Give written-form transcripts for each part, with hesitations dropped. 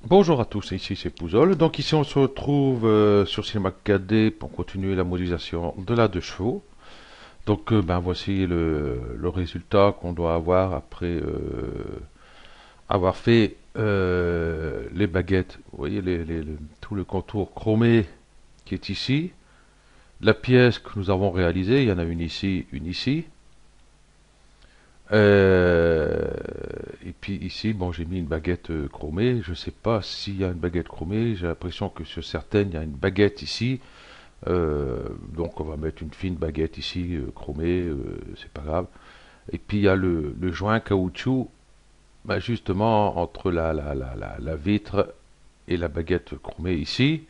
Bonjour à tous, ici c'est Pouzol. Donc ici on se retrouve sur Cinéma 4D pour continuer la modélisation de la 2 chevaux. Donc voici le résultat qu'on doit avoir après avoir fait les baguettes. Vous voyez tout le contour chromé qui est ici. La pièce que nous avons réalisée, il y en a une ici, une ici. Euh, et puis ici, bon, j'ai mis une baguette chromée. Je ne sais pas s'il y a une baguette chromée. J'ai l'impression que sur certaines, il y a une baguette ici. Donc on va mettre une fine baguette ici, chromée, c'est pas grave. Et puis il y a le joint caoutchouc, justement entre la vitre et la baguette chromée ici.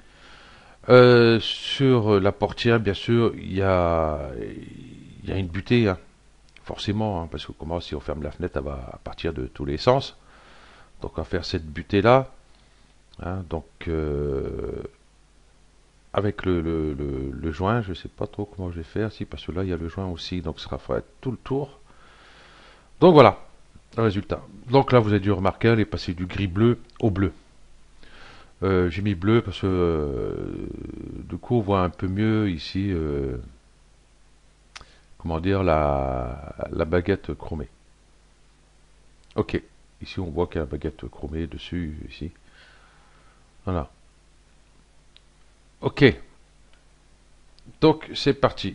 Sur la portière, bien sûr, il y a une butée, hein, forcément, hein, parce que comment si on ferme la fenêtre, elle va partir de tous les sens. Donc on va faire cette butée là, hein, donc avec le joint, je sais pas trop comment je vais faire, si parce que là il y a le joint aussi, donc ça fera tout le tour. Donc voilà le résultat. Donc là vous avez dû remarquer, elle est passée du gris bleu au bleu. J'ai mis bleu parce que du coup on voit un peu mieux ici, comment dire, la baguette chromée. Ok, ici on voit qu'il y a la baguette chromée dessus, ici. Voilà. Ok, donc c'est parti.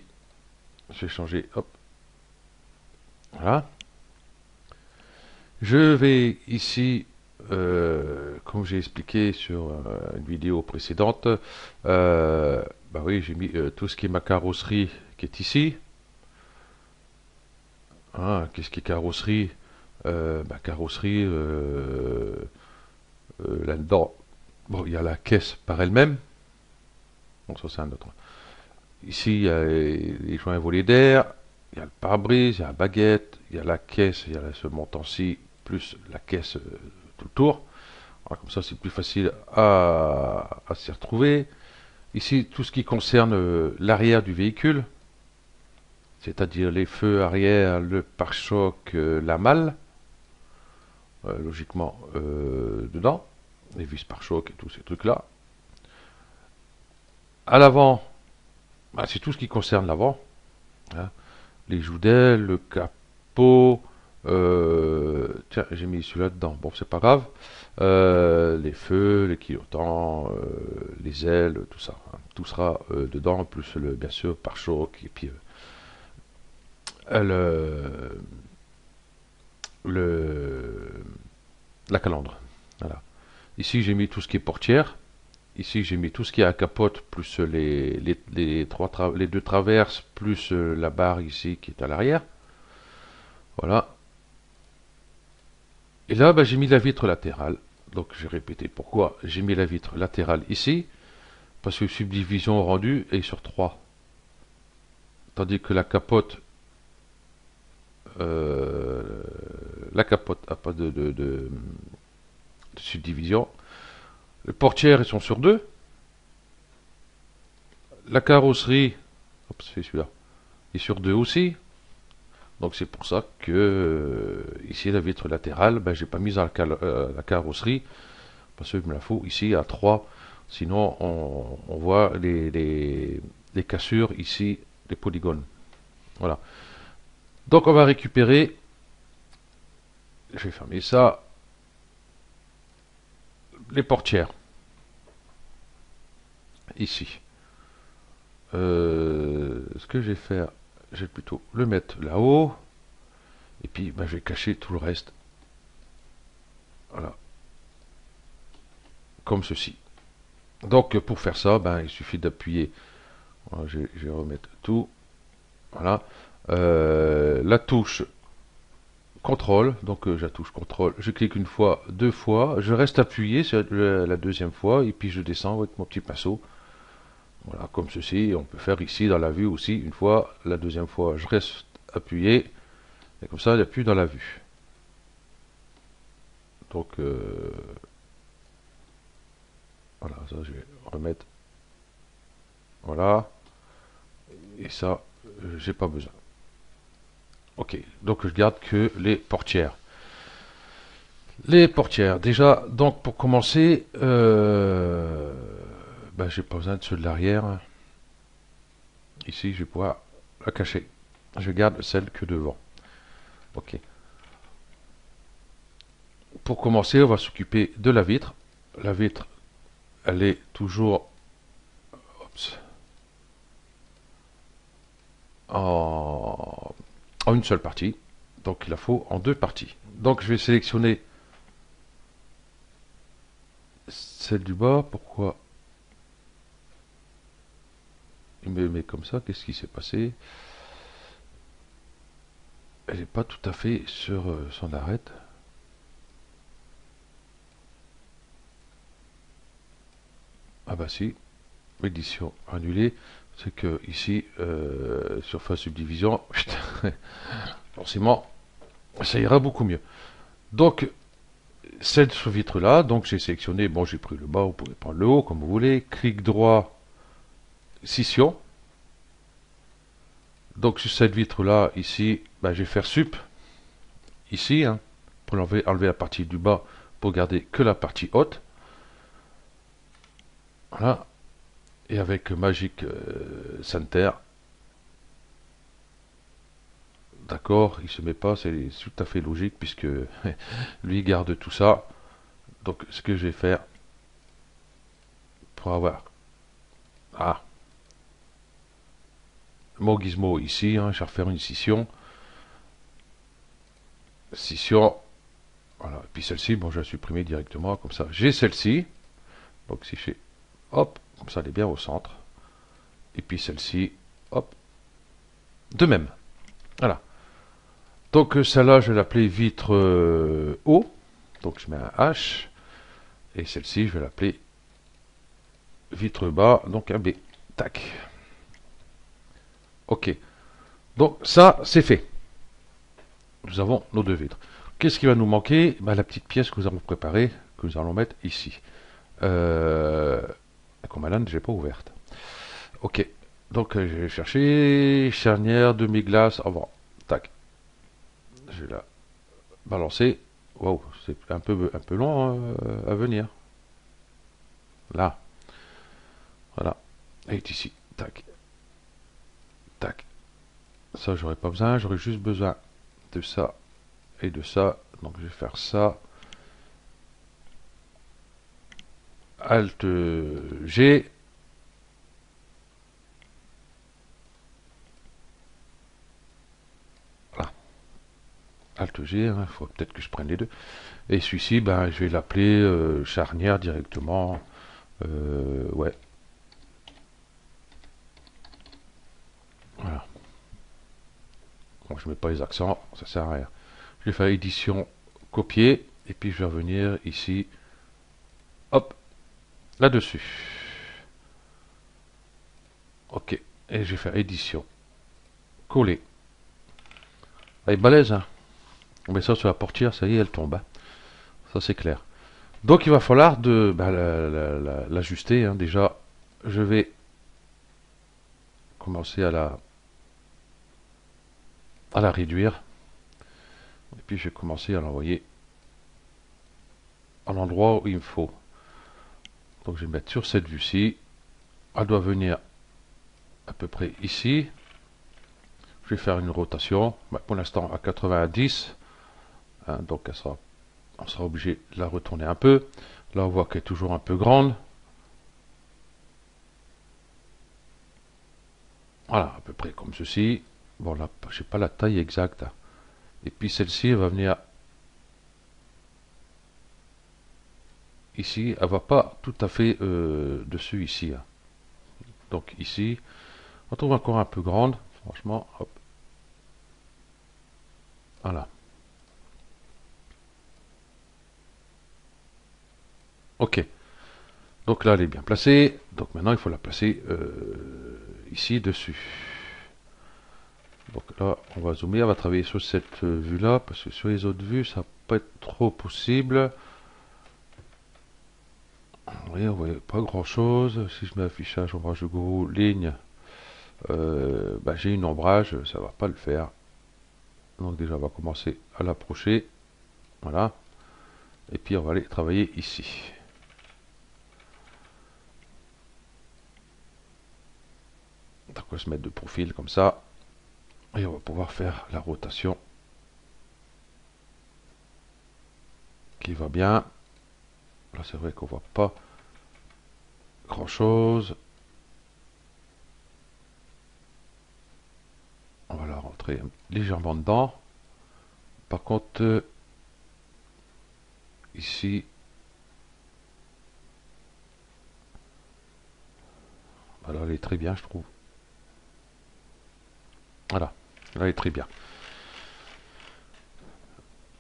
Je vais changer, hop, voilà. Je vais ici, comme j'ai expliqué sur une vidéo précédente, oui, j'ai mis tout ce qui est ma carrosserie qui est ici. Hein, qu'est-ce qui est carrosserie? Carrosserie, là-dedans, bon, il y a la caisse par elle-même. Bon, ça c'est un autre. Ici, il y a les joints volets d'air, il y a le pare-brise, il y a la baguette, il y a la caisse, il y a ce montant-ci, plus la caisse tout le tour. Alors, comme ça, c'est plus facile à s'y retrouver. Ici, tout ce qui concerne l'arrière du véhicule, c'est-à-dire les feux arrière, le pare-choc, la malle, logiquement dedans, les vis pare-choc et tous ces trucs-là. À l'avant, c'est tout ce qui concerne l'avant, hein. Les joues d'aile, le capot, tiens, j'ai mis celui-là dedans, bon, c'est pas grave. Les feux, les clignotants, les ailes, tout ça, hein. Tout sera dedans, plus bien sûr pare-choc et puis le, le, la calandre. Voilà. Ici j'ai mis tout ce qui est portière. Ici j'ai mis tout ce qui est à capote, plus les deux traverses, plus la barre ici qui est à l'arrière. Voilà. Et là, j'ai mis la vitre latérale. Donc j'ai répété pourquoi j'ai mis la vitre latérale ici. Parce que subdivision rendue est sur 3. Tandis que euh, la capote n'a pas de subdivision. Les portières, elles sont sur 2. La carrosserie, hop, c'est celui-là, est sur 2 aussi. Donc c'est pour ça que ici la vitre latérale, j'ai pas mis la carrosserie parce qu'il me la faut ici à 3. Sinon on voit les cassures ici, les polygones. Voilà. Donc on va récupérer, je vais fermer ça, les portières ici. Ce que je vais faire, je vais plutôt le mettre là-haut. Et puis je vais cacher tout le reste. Voilà. Comme ceci. Donc pour faire ça, il suffit d'appuyer. Voilà, je vais remettre tout. Voilà. La touche contrôle. Donc je touche contrôle. Je clique une fois, deux fois. Je reste appuyé sur la deuxième fois. Et puis je descends avec mon petit pinceau. Voilà, comme ceci. On peut faire ici dans la vue aussi. Une fois, la deuxième fois, je reste appuyé. Et comme ça, il n'y a plus dans la vue. Donc voilà, ça je vais remettre. Voilà. Et ça, j'ai pas besoin. Ok, donc je garde que les portières. Les portières, déjà, donc pour commencer, j'ai pas besoin de ceux de l'arrière. Ici, je vais pouvoir la cacher. Je garde celle que devant. Ok. Pour commencer, on va s'occuper de la vitre. La vitre, elle est toujours oups, en, en une seule partie. Donc il la faut en deux parties. Donc je vais sélectionner celle du bas. Pourquoi il me met comme ça? Qu'est-ce qui s'est passé? Elle n'est pas tout à fait sur son arête. Ah bah si, édition annulée. C'est que ici, surface subdivision, forcément, ça ira beaucoup mieux. Donc, cette vitre-là, donc j'ai sélectionné, bon j'ai pris le bas, vous pouvez prendre le haut comme vous voulez. Clic droit, scission. Donc sur cette vitre-là, ici, je vais faire sup, ici, hein, pour enlever la partie du bas, pour garder que la partie haute. Voilà. Et avec Magic Center, d'accord, il se met pas, c'est tout à fait logique puisque lui garde tout ça. Donc ce que je vais faire pour avoir mon gizmo ici, hein, je vais refaire une scission. Scission, voilà. Et puis celle-ci, bon, je vais la supprimer directement comme ça. J'ai celle-ci, donc si je fais hop, comme ça elle est bien au centre. Et puis celle-ci, hop, de même. Voilà. Donc celle-là, je vais l'appeler vitre haut. Donc je mets un H. Et celle-ci, je vais l'appeler vitre bas, donc un B. Tac. Ok. Donc ça, c'est fait. Nous avons nos deux vitres. Qu'est-ce qui va nous manquer? La petite pièce que nous avons préparée, que nous allons mettre ici. La Comalan, je n'ai pas ouverte. Ok. Donc je vais chercher charnière demi-glace avant. Tac. Je vais la balancer. Wow, c'est un peu long à venir. Là. Voilà. Elle est ici. Tac. Tac. Ça, j'aurais pas besoin. J'aurais juste besoin de ça et de ça. Donc, je vais faire ça. Alt G. Voilà. Alt G. Il faut peut-être que je prenne les deux. Et celui-ci, je vais l'appeler charnière directement. Ouais. Voilà. Bon, je mets pas les accents, ça sert à rien. Je vais faire édition, copier, et puis je vais revenir ici, hop, là-dessus. Ok, et je vais faire édition, coller. Elle est balèze, hein. On met ça sur la portière, ça y est, elle tombe, hein. Ça c'est clair. Donc il va falloir l'ajuster, hein. Déjà, je vais commencer à la réduire. Et puis je vais commencer à l'envoyer à l'endroit où il me faut. Donc je vais mettre sur cette vue-ci. Elle doit venir à peu près ici. Je vais faire une rotation. Pour l'instant à 90. Hein, donc on sera obligé de la retourner un peu. Là on voit qu'elle est toujours un peu grande. Voilà, à peu près comme ceci. Bon là, je n'ai pas la taille exacte. Et puis celle-ci, va venir ici. Elle va pas tout à fait dessus ici. Hein. Donc ici, on trouve encore un peu grande. Franchement, hop. Voilà. Ok. Donc là, elle est bien placée. Donc maintenant, il faut la placer ici dessus. Donc là, on va zoomer, on va travailler sur cette vue-là, parce que sur les autres vues, ça va pas être trop possible. Oui, on voit pas grand-chose. Si je mets affichage, ombrage de gros, ligne, j'ai une ombrage, ça va pas le faire. Donc déjà, on va commencer à l'approcher. Voilà. Et puis on va aller travailler ici. Donc on va se mettre de profil comme ça. Et on va pouvoir faire la rotation qui va bien. Là c'est vrai qu'on voit pas grand chose. On va la rentrer légèrement dedans. Par contre, ici, voilà, elle est très bien, je trouve. Voilà, là, elle est très bien.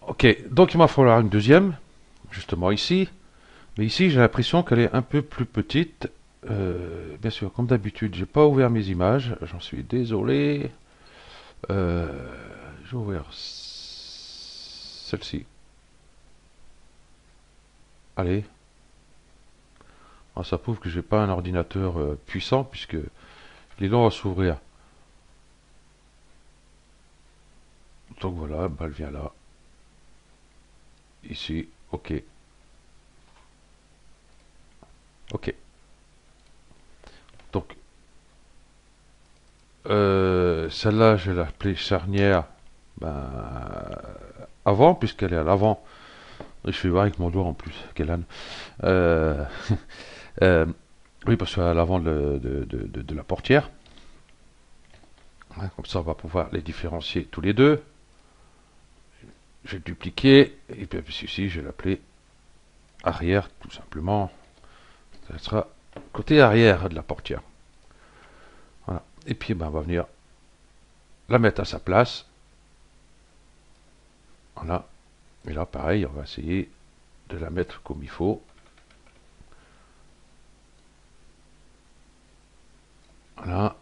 Ok, donc il va falloir une deuxième, justement ici. Mais ici, j'ai l'impression qu'elle est un peu plus petite. Bien sûr, comme d'habitude, j'ai pas ouvert mes images. J'en suis désolé. Je vais ouvrir celle-ci. Allez. Ah, ça prouve que j'ai pas un ordinateur puissant puisque il est long à s'ouvrir. Donc voilà, bah, elle vient là. Ici, ok. Ok. Donc, celle-là, je vais l'appeler charnière ben, avant, puisqu'elle est à l'avant. Je fais voir avec mon doigt en plus, quel âne. Euh, euh, oui, parce qu'elle est à l'avant de la portière. Hein, comme ça, on va pouvoir les différencier tous les deux. Je vais dupliquer, et puis ici, je vais l'appeler arrière, tout simplement. Ça sera côté arrière de la portière. Voilà. Et puis, ben, on va venir la mettre à sa place. Voilà. Et là, pareil, on va essayer de la mettre comme il faut. Voilà.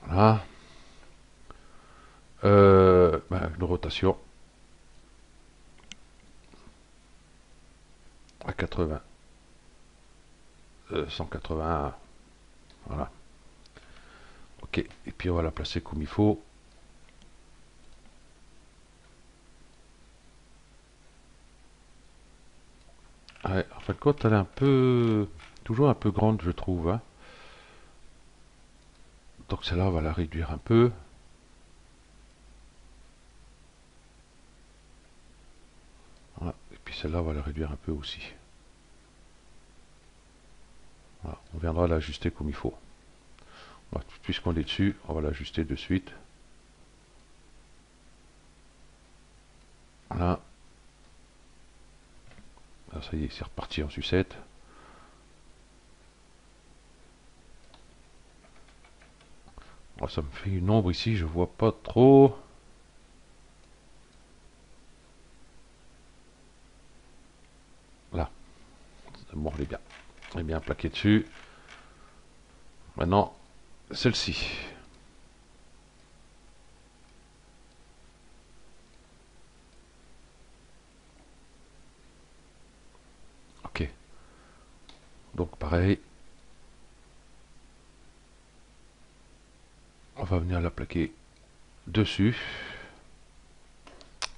Voilà. Ben, une rotation à 80. 181. Voilà. Ok. Et puis on va la placer comme il faut. Ouais, en fin de compte, elle est un peu. Toujours un peu grande, je trouve. Hein. Donc celle-là, on va la réduire un peu. Voilà. Et puis celle-là, on va la réduire un peu aussi. Voilà. On viendra l'ajuster comme il faut. Voilà. Puisqu'on est dessus, on va l'ajuster de suite. Voilà. Là, ça y est, c'est reparti en sucette. Voilà, ça me fait une ombre ici, je vois pas trop. Là. Bon, elle est bien. Elle est bien plaquée dessus. Maintenant, celle-ci. Ok. Donc pareil, on va venir la plaquer dessus.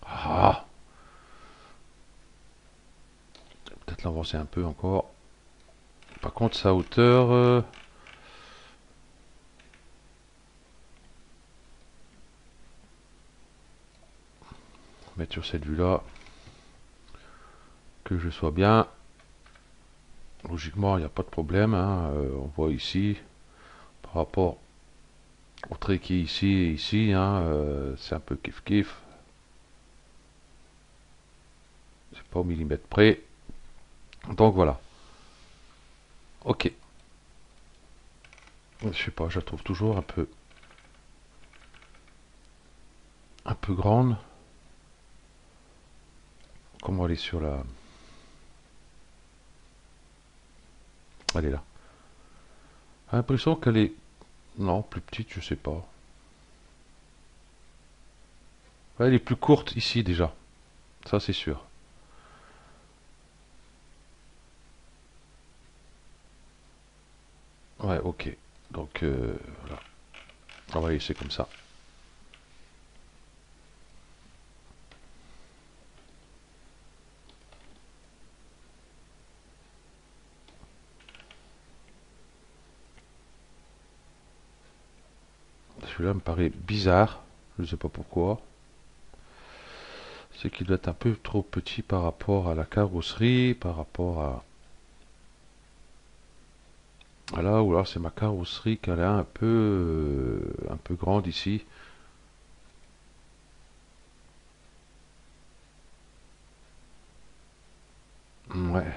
Ah, peut-être l'avancer un peu encore. Par contre, sa hauteur, mettre sur cette vue-là, que je sois bien. Logiquement, il n'y a pas de problème. Hein. On voit ici, par rapport au trait qui est ici et ici, hein, c'est un peu kiff-kiff. C'est pas au millimètre près. Donc voilà. Ok. Je sais pas, je la trouve toujours un peu grande. Comment elle est sur la... Elle est là. J'ai l'impression qu'elle est... Non, plus petite, je sais pas. Ouais, elle est plus courte ici déjà. Ça, c'est sûr. Ouais, ok. Donc, voilà. On va laisser comme ça. celui-là me paraît bizarre. Je ne sais pas pourquoi. C'est qu'il doit être un peu trop petit par rapport à la carrosserie, par rapport à... Voilà, ou alors c'est ma carrosserie qu'elle est un peu grande ici. Ouais.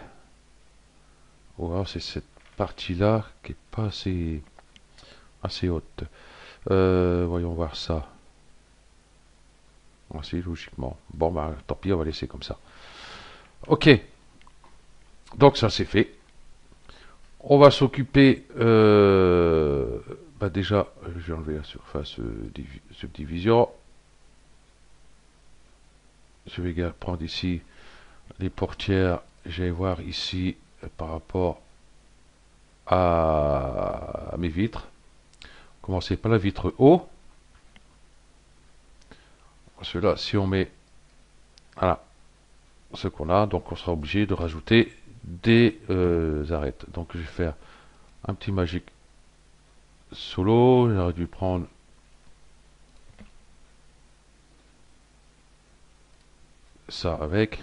Ou alors c'est cette partie-là qui est pas assez haute. Voyons voir ça. Assez logiquement. Bon, bah tant pis, on va laisser comme ça. Ok, donc ça c'est fait. On va s'occuper. Bah déjà, j'ai enlevé la surface subdivision. Je vais prendre ici les portières. Je vais voir ici par rapport à mes vitres. Commencer par la vitre haut. Cela, si on met, voilà, ce qu'on a, donc on sera obligé de rajouter des arêtes. Donc je vais faire un petit magique solo. J'aurais dû prendre ça avec.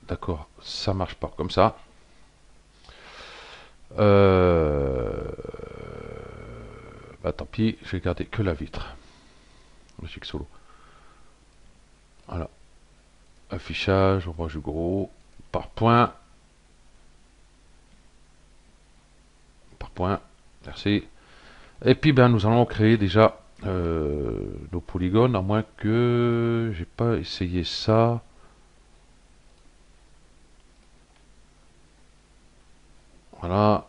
D'accord, ça marche pas comme ça. Bah tant pis, je vais garder que la vitre. Magique solo. Voilà. Affichage, on du gros. Par point. Par point. Merci. Et puis ben nous allons créer déjà nos polygones, à moins que j'ai pas essayé ça. Voilà.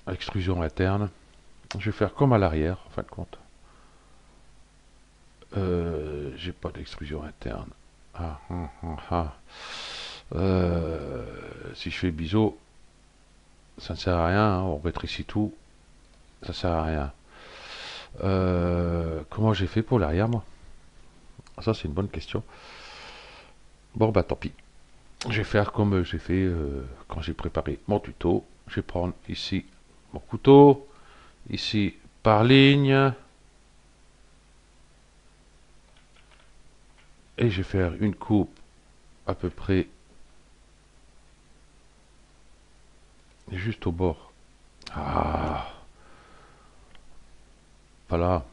Extrusion interne. Je vais faire comme à l'arrière, en fin de compte. J'ai pas d'extrusion interne. Ah, ah, ah, ah. Si je fais biseau, ça ne sert à rien, hein, on rétrécit tout, ça sert à rien. Comment j'ai fait pour l'arrière, moi? Ça, c'est une bonne question. Bon, bah tant pis. Je vais faire comme j'ai fait quand j'ai préparé mon tuto. Je vais prendre ici mon couteau, ici par ligne, et je vais faire une coupe à peu près juste au bord. Ah, voilà.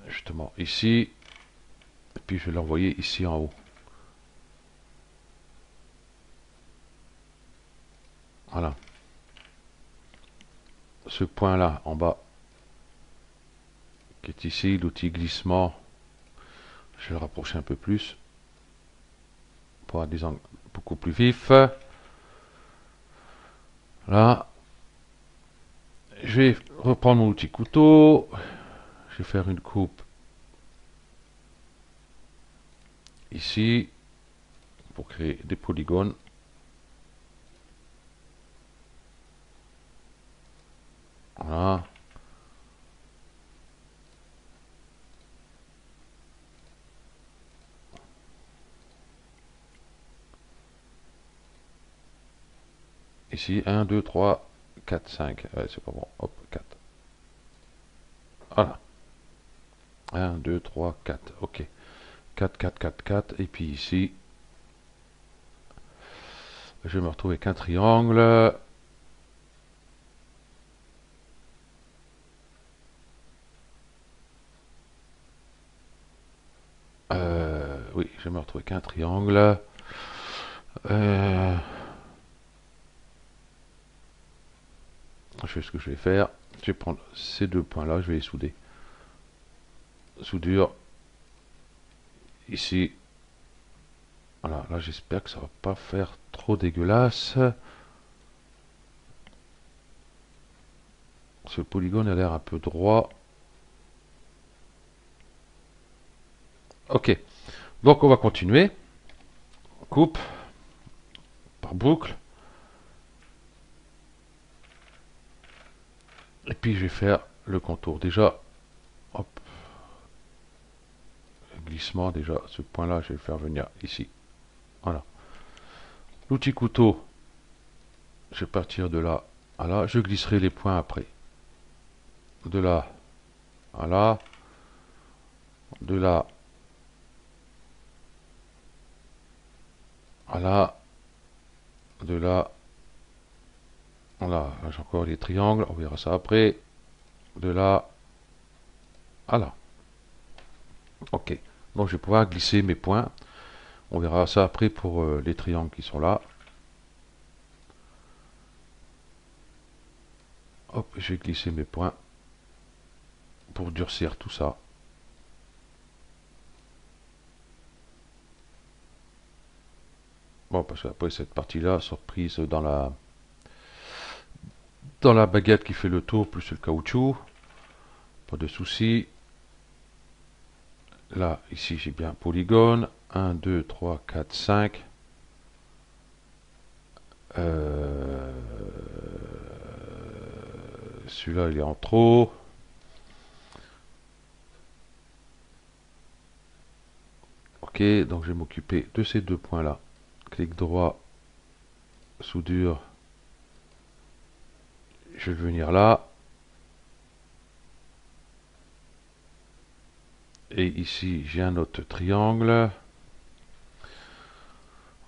Justement ici, et puis je vais l'envoyer ici en haut. Voilà. Ce point là en bas, qui est ici, l'outil glissement, je vais le rapprocher un peu plus pour avoir des angles beaucoup plus vifs. Là, je vais reprendre mon outil couteau, je vais faire une coupe ici pour créer des polygones. Voilà. Ici, 1, 2, 3, 4, 5. Ouais, c'est pas bon. Hop, 4. Voilà. 1, 2, 3, 4. Ok. 4, 4, 4, 4. Et puis ici, je vais me retrouver avec un triangle. Oui, je vais me retrouver qu'un triangle. Je sais ce que je vais faire. Je vais prendre ces deux points-là, je vais les souder. Soudure. Ici. Voilà, là j'espère que ça va pas faire trop dégueulasse. Ce polygone a l'air un peu droit. Ok, donc on va continuer. Coupe par boucle. Et puis je vais faire le contour. Déjà, hop, glissement, déjà, ce point-là, je vais le faire venir ici. Voilà. L'outil couteau, je vais partir de là à là. Je glisserai les points après. De là à là. De là à là. De là. Voilà, j'ai encore les triangles, on verra ça après. De là à là. Ok, donc je vais pouvoir glisser mes points. On verra ça après pour les triangles qui sont là. Hop, je vais glisser mes points pour durcir tout ça. Bon, parce qu'après cette partie-là, surprise dans la baguette qui fait le tour, plus le caoutchouc. Pas de souci. Là, ici, j'ai bien un polygone. 1, 2, 3, 4, 5. Celui-là, il est en trop. Ok, donc je vais m'occuper de ces deux points-là. Clic droit, soudure. Je vais venir là. Et ici, j'ai un autre triangle.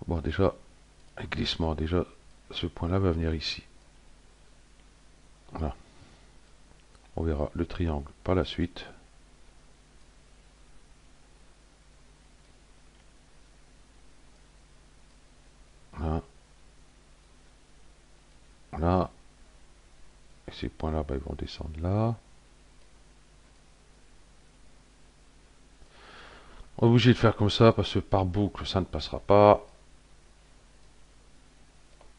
Bon, déjà, un glissement. Déjà, ce point-là va venir ici. Voilà. On verra le triangle par la suite. Voilà. Voilà. Et ces points-là, bah, ils vont descendre là. On est obligé de faire comme ça parce que par boucle, ça ne passera pas.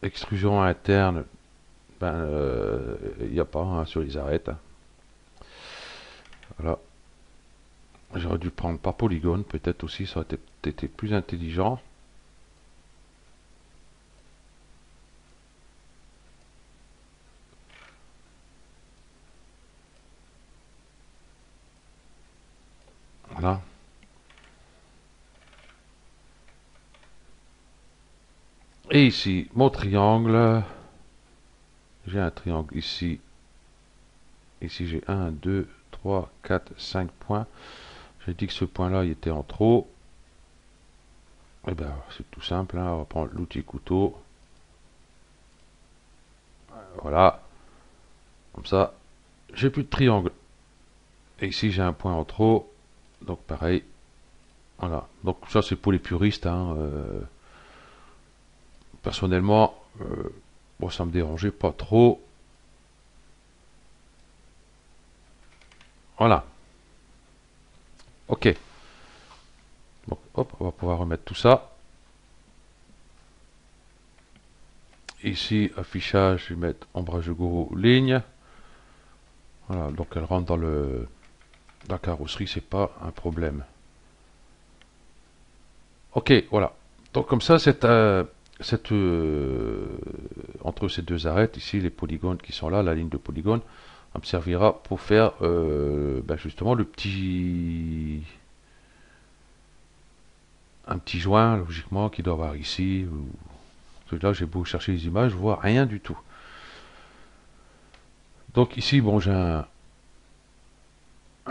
Extrusion interne, ben, il n'y a pas hein, sur les arêtes. Hein. Voilà. J'aurais dû prendre par polygone, peut-être aussi, ça aurait été plus intelligent. Voilà. Et ici, mon triangle. J'ai un triangle ici. Ici, j'ai 1, 2, 3, 4, 5 points. J'ai dit que ce point-là, il était en trop. Et bien, c'est tout simple. Hein. On va prendre l'outil couteau. Voilà. Comme ça, j'ai plus de triangle. Et ici, j'ai un point en trop. Donc, pareil. Voilà. Donc, ça, c'est pour les puristes. Hein. Personnellement, bon, ça me dérangeait pas trop. Voilà. Ok. Donc, hop, on va pouvoir remettre tout ça. Ici, affichage, je vais mettre ombrage de gourou, ligne. Voilà, donc elle rentre dans la carrosserie, c'est pas un problème. Ok, voilà. Donc comme ça, entre ces deux arêtes, ici, les polygones qui sont là, la ligne de polygone, ça me servira pour faire ben justement un petit joint, logiquement, qui doit avoir ici. Là, j'ai beau chercher les images, je vois rien du tout. Donc ici, bon, j'ai un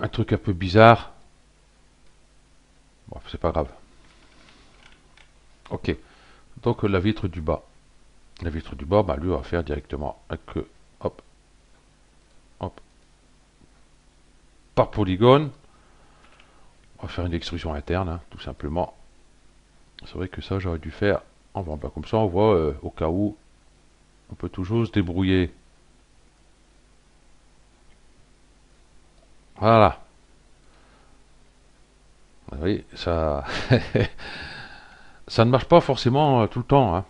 truc un peu bizarre. Bon, c'est pas grave. Ok. Donc la vitre du bas. La vitre du bas, bah, lui, on va faire directement avec, hop, hop, par polygone. On va faire une extrusion interne, hein, tout simplement. C'est vrai que ça, j'aurais dû faire en blanc. Bah, comme ça, on voit, au cas où, on peut toujours se débrouiller. Voilà. Oui, ça, ça ne marche pas forcément tout le temps. Hein.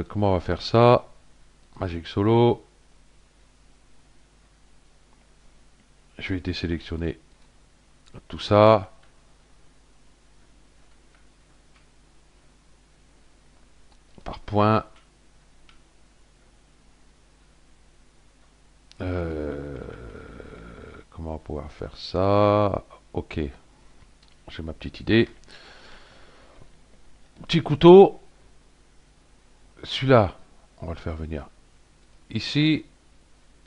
Comment on va faire ça? Magic Solo. Je vais désélectionner tout ça. Par point. Comment on va pouvoir faire ça? Ok, j'ai ma petite idée. Petit couteau, celui-là, on va le faire venir ici.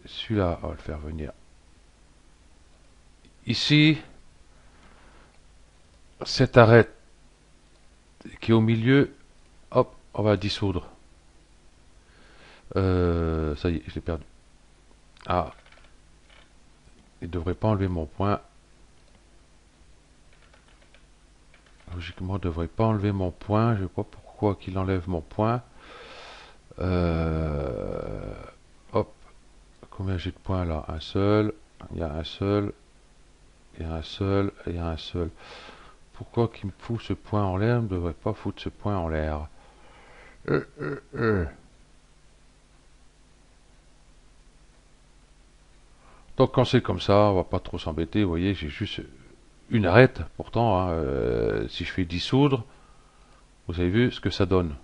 Celui-là, on va le faire venir ici. Cette arête qui est au milieu, hop, on va dissoudre. Ça y est, je l'ai perdu. Ah, il ne devrait pas enlever mon point. Logiquement, il ne devrait pas enlever mon point. Je ne sais pas pourquoi qu'il enlève mon point. Hop, combien j'ai de points là? Un seul. Il y a un seul. Il y a un seul. Et il y a un seul. Pourquoi qu'il me fout ce point en l'air? Il ne devrait pas foutre ce point en l'air. Donc quand c'est comme ça, on va pas trop s'embêter. Vous voyez, j'ai juste une arête. Pourtant, hein, si je fais dissoudre, vous avez vu ce que ça donne.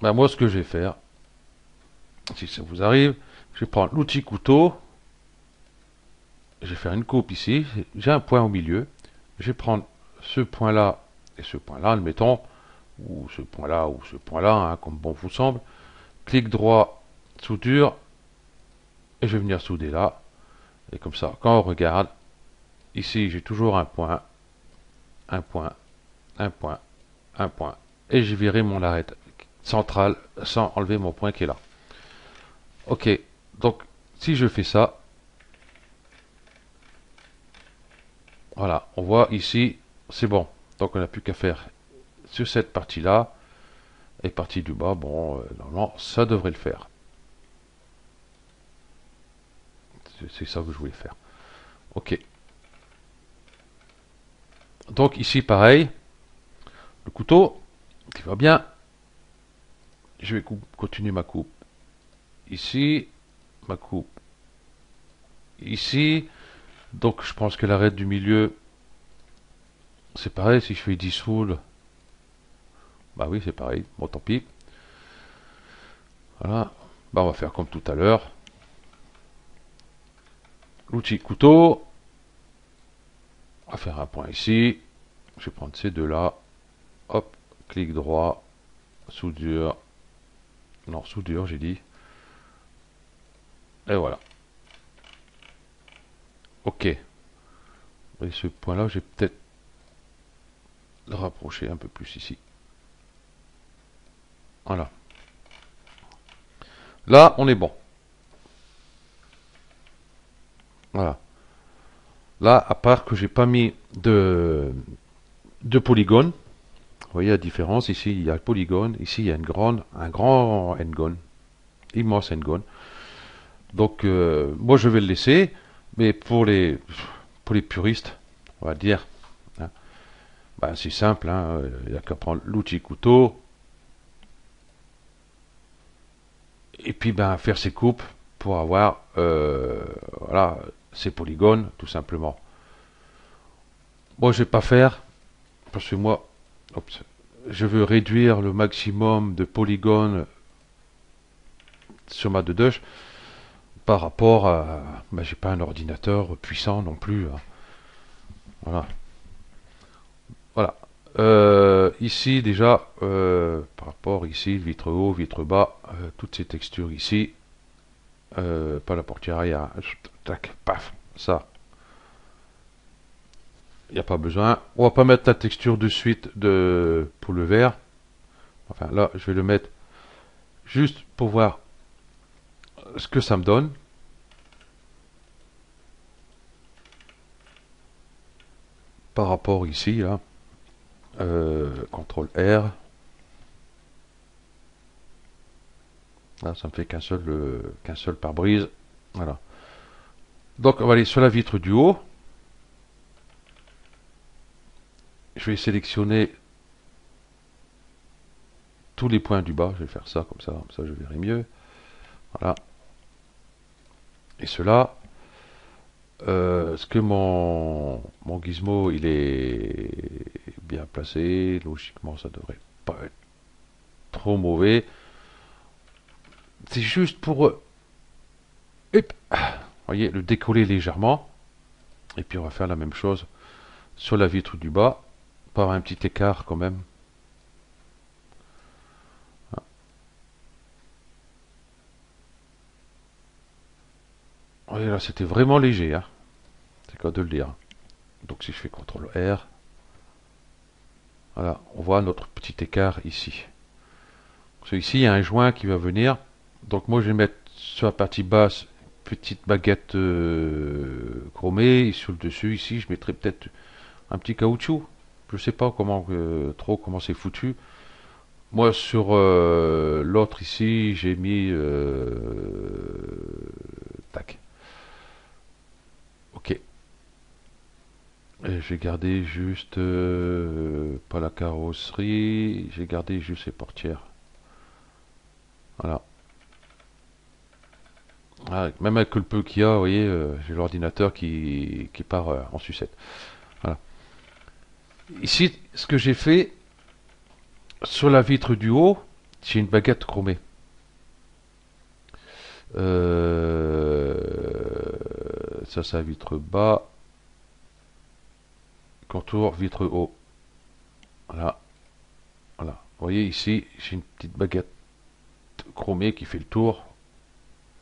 Ben, moi, ce que je vais faire, si ça vous arrive, je vais prendre l'outil couteau. Je vais faire une coupe ici. J'ai un point au milieu. Je vais prendre ce point-là et ce point-là, admettons, ou ce point-là, hein, comme bon vous semble. Clic droit, soudure, et je vais venir souder là. Et comme ça, quand on regarde, ici j'ai toujours un point, un point, un point, un point. Et j'ai viré mon arête centrale sans enlever mon point qui est là. Ok, donc si je fais ça, voilà, on voit ici, c'est bon. Donc on n'a plus qu'à faire sur cette partie-là. Et partie du bas, bon, normalement, ça devrait le faire. C'est ça que je voulais faire. Ok. Donc ici, pareil, le couteau qui va bien. Je vais continuer ma coupe ici, ma coupe ici. Donc je pense que l'arête du milieu, c'est pareil. Si je fais dissoudre, bah oui, c'est pareil. Bon, tant pis. Voilà. Bah on va faire comme tout à l'heure. L'outil couteau. On va faire un point ici. Je vais prendre ces deux-là. Hop, clic droit, soudure. Non, soudure, j'ai dit. Et voilà. Ok. Et ce point-là, j'ai peut-être le rapprocher un peu plus ici. Voilà. Là, on est bon. Voilà. Là, à part que j'ai pas mis de polygone. Vous voyez la différence. Ici, il y a le polygone. Ici, il y a un grand n-gone. Immense n-gone. Donc, moi, je vais le laisser. Mais pour les puristes, on va dire, hein, ben, c'est simple. Hein, il n'y a qu'à prendre l'outil couteau. Et puis, ben, faire ses coupes pour avoir voilà, ces polygones, tout simplement. Moi, je vais pas faire, parce que moi, je veux réduire le maximum de polygones sur ma 2 par rapport à... Ben, j'ai pas un ordinateur puissant non plus. Hein. Voilà. Voilà. Ici, déjà, par rapport ici, vitre haut, vitre bas, toutes ces textures ici, pas la portière, il y a... Tac, paf, ça. Il n'y a pas besoin. On va pas mettre la texture de suite pour le vert. Enfin, là, je vais le mettre juste pour voir ce que ça me donne. Par rapport ici, là. CTRL R. Là, ça me fait qu'un seul pare-brise. Voilà. Donc, on va aller sur la vitre du haut. Je vais sélectionner tous les points du bas. Je vais faire ça, comme ça je verrai mieux. Voilà. Et cela, est-ce que mon gizmo il est bien placé? Logiquement, ça devrait pas être trop mauvais. C'est juste pour, voyez, le décoller légèrement. Et puis on va faire la même chose sur la vitre du bas, par un petit écart quand même. Oui, là c'était vraiment léger, hein. C'est quoi de le dire. Donc si je fais CTRL R, voilà, on voit notre petit écart ici. Parce ici, il y a un joint qui va venir. Donc moi, je vais mettre sur la partie basse, petite baguette chromée. Et sur le dessus, ici, je mettrai peut-être un petit caoutchouc. Je sais pas comment trop comment c'est foutu. Moi, sur l'autre ici, j'ai mis tac. Ok. Et j'ai gardé juste pas la carrosserie. J'ai gardé juste les portières. Voilà. Ah, même avec le peu qu'il y a, vous voyez, j'ai l'ordinateur qui part en sucette. Voilà. Ici, ce que j'ai fait, sur la vitre du haut, j'ai une baguette chromée. Ça, c'est la vitre bas. Contour, vitre haut. Voilà. Voilà. Vous voyez ici, j'ai une petite baguette chromée qui fait le tour,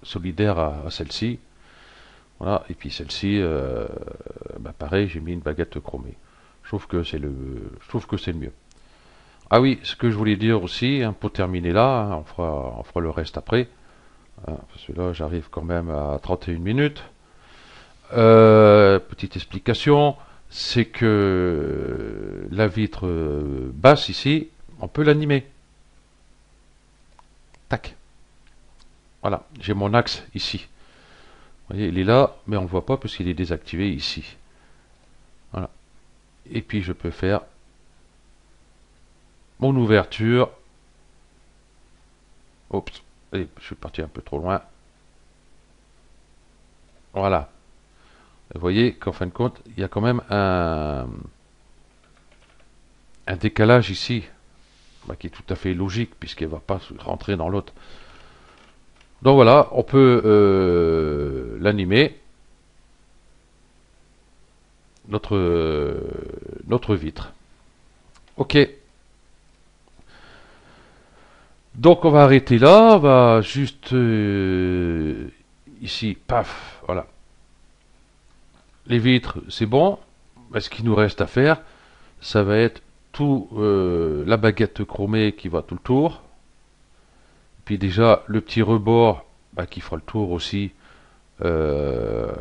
solidaire à celle-ci. Voilà. Et puis celle-ci, bah pareil, j'ai mis une baguette chromée. Je trouve que c'est le mieux. Ah oui, ce que je voulais dire aussi, hein, pour terminer là, hein, on fera le reste après, hein, parce que là j'arrive quand même à 31 minutes. Petite explication, c'est que la vitre basse ici, on peut l'animer. Tac. Voilà, j'ai mon axe ici. Vous voyez, il est là, mais on ne le voit pas parce qu'il est désactivé ici. Voilà. Et puis je peux faire mon ouverture. Oups, allez, je suis parti un peu trop loin. Voilà. Vous voyez qu'en fin de compte, il y a quand même un décalage ici, bah, qui est tout à fait logique, puisqu'elle ne va pas rentrer dans l'autre. Donc voilà, on peut l'animer, notre vitre. Ok, donc on va arrêter là, on va juste ici, paf, voilà. Les vitres, c'est bon. Ce qu'il nous reste à faire, ça va être tout la baguette chromée qui va tout le tour. Puis déjà le petit rebord bah, qui fera le tour aussi euh,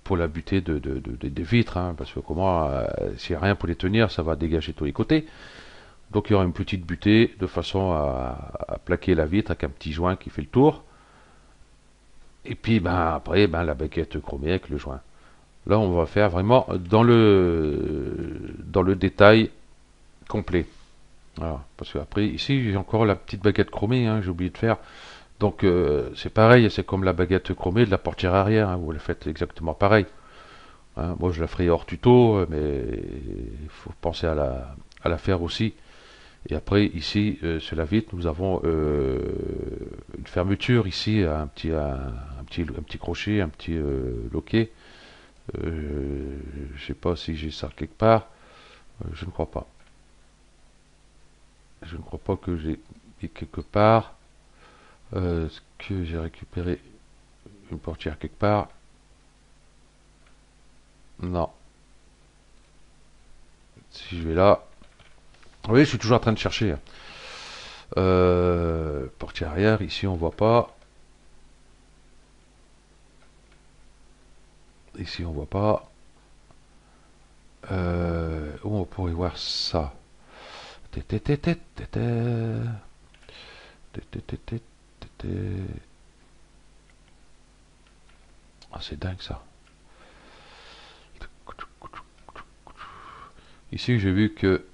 pour la butée des vitres, hein, parce que comment, s'il n'y a rien pour les tenir, ça va dégager tous les côtés. Donc il y aura une petite butée de façon à plaquer la vitre avec un petit joint qui fait le tour. Et puis ben, après, ben, la baguette chromée avec le joint. Là, on va faire vraiment dans le détail complet. Voilà. Parce qu'après, ici, j'ai encore la petite baguette chromée, hein, j'ai oublié de faire. Donc, c'est pareil, c'est comme la baguette chromée de la portière arrière, hein, vous le faites exactement pareil. Hein. Moi, je la ferai hors tuto, mais il faut penser à la faire aussi. Et après, ici, sur la vitre, nous avons une fermeture ici, un petit crochet, un petit loquet. Je sais pas si j'ai ça quelque part. Je ne crois pas. Je ne crois pas que j'ai mis quelque part. Est-ce que j'ai récupéré une portière quelque part? Non. Si je vais là. Oui, je suis toujours en train de chercher. Portière arrière, ici on voit pas. Ici on voit pas. Où on pourrait voir ça? Ah, c'est dingue ça. Ici, j'ai vu que.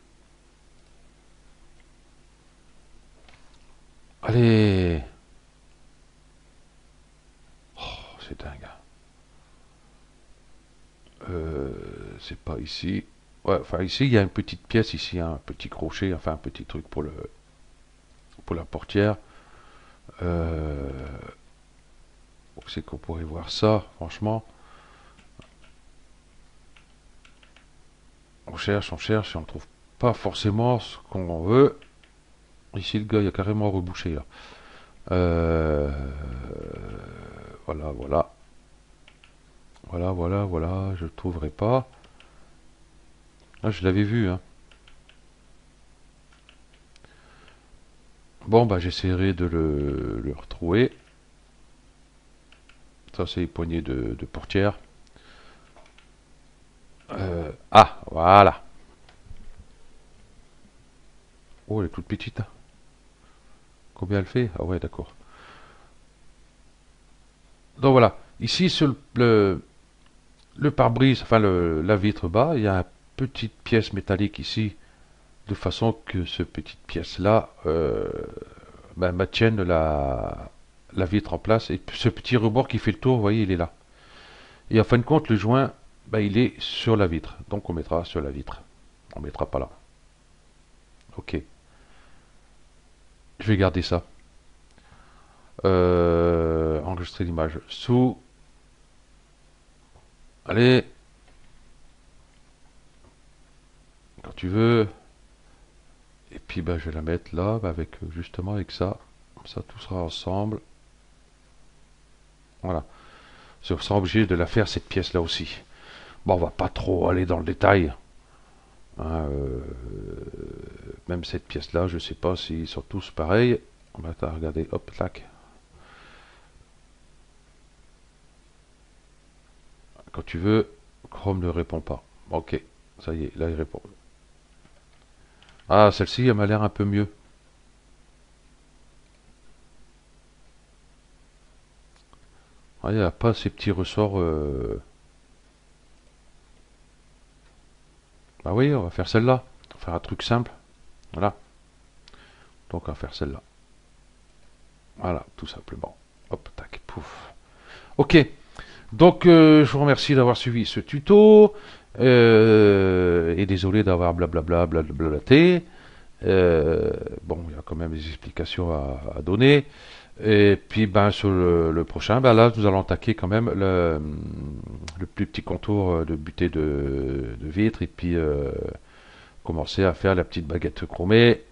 Allez! Oh, c'est dingue. C'est pas ici. Ouais, enfin, ici, il y a une petite pièce, ici, hein, un petit crochet, enfin, un petit truc pour la portière. Euh, où c'est qu'on pourrait voir ça, franchement? on cherche et on trouve pas forcément ce qu'on veut. Ici, le gars, il a carrément rebouché là. Euh, voilà, voilà. Voilà, je le trouverai pas. Ah, je l'avais vu, hein. Bon, bah, j'essaierai de le retrouver. Ça, c'est les poignées de portière. Ah, voilà. Oh, elle est toute petite, hein. Combien elle fait? Ah ouais, d'accord. Donc voilà. Ici, sur le pare-brise, enfin la vitre bas, il y a une petite pièce métallique ici, de façon que cette petite pièce-là ben, maintienne la vitre en place. Et ce petit rebord qui fait le tour, vous voyez, il est là. Et en fin de compte, le joint, ben, il est sur la vitre. Donc on mettra sur la vitre. On mettra pas là. Ok. Je vais garder ça. Enregistrer l'image sous. Allez, quand tu veux. Et puis ben, je vais la mettre là, ben, avec justement avec ça. Comme ça, tout sera ensemble. Voilà. On sera obligé de la faire cette pièce là aussi. Bon, on va pas trop aller dans le détail. Hein, même cette pièce là, je sais pas s'ils sont tous pareils. On va regarder, hop, tac. Quand tu veux, Chrome ne répond pas. Ok, ça y est, là il répond. Ah, celle-ci, elle m'a l'air un peu mieux. Ah, il n'y a pas ces petits ressorts. Bah oui, on va faire celle-là. On va faire un truc simple. Voilà. Donc on va faire celle-là. Voilà, tout simplement. Hop, tac, pouf. Ok. Donc je vous remercie d'avoir suivi ce tuto. Et désolé d'avoir blablabla blablaté. Bon, il y a quand même des explications à donner. Et puis ben sur le prochain, ben là nous allons attaquer quand même le plus petit contour de butée de vitre et puis commencer à faire la petite baguette chromée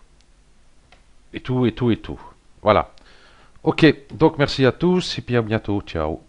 et tout. Voilà. Ok, donc merci à tous et puis à bientôt. Ciao.